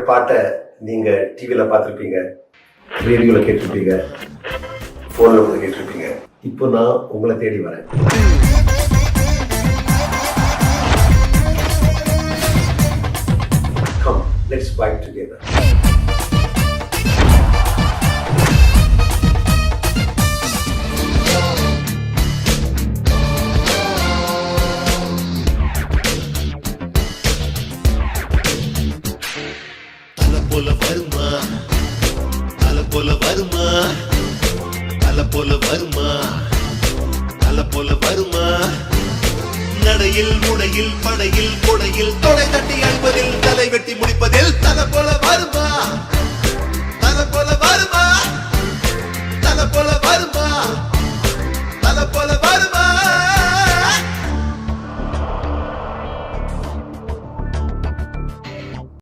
பாட்டை நீங்க டிவியில பார்த்துருப்பீங்க, ரேடியோல கேட்டிருப்பீங்க, போன்ல வந்து கேட்டிருப்பீங்க. இப்போ நான் உங்களை தேடி வரேன். Come, let's vibe together. போல வருமா, அல போல வருமா, அல போல வருமா, அல போல வருமா, நடையில் முடையில் படையில் கொடையில் தொடை தட்டி அழுவதில்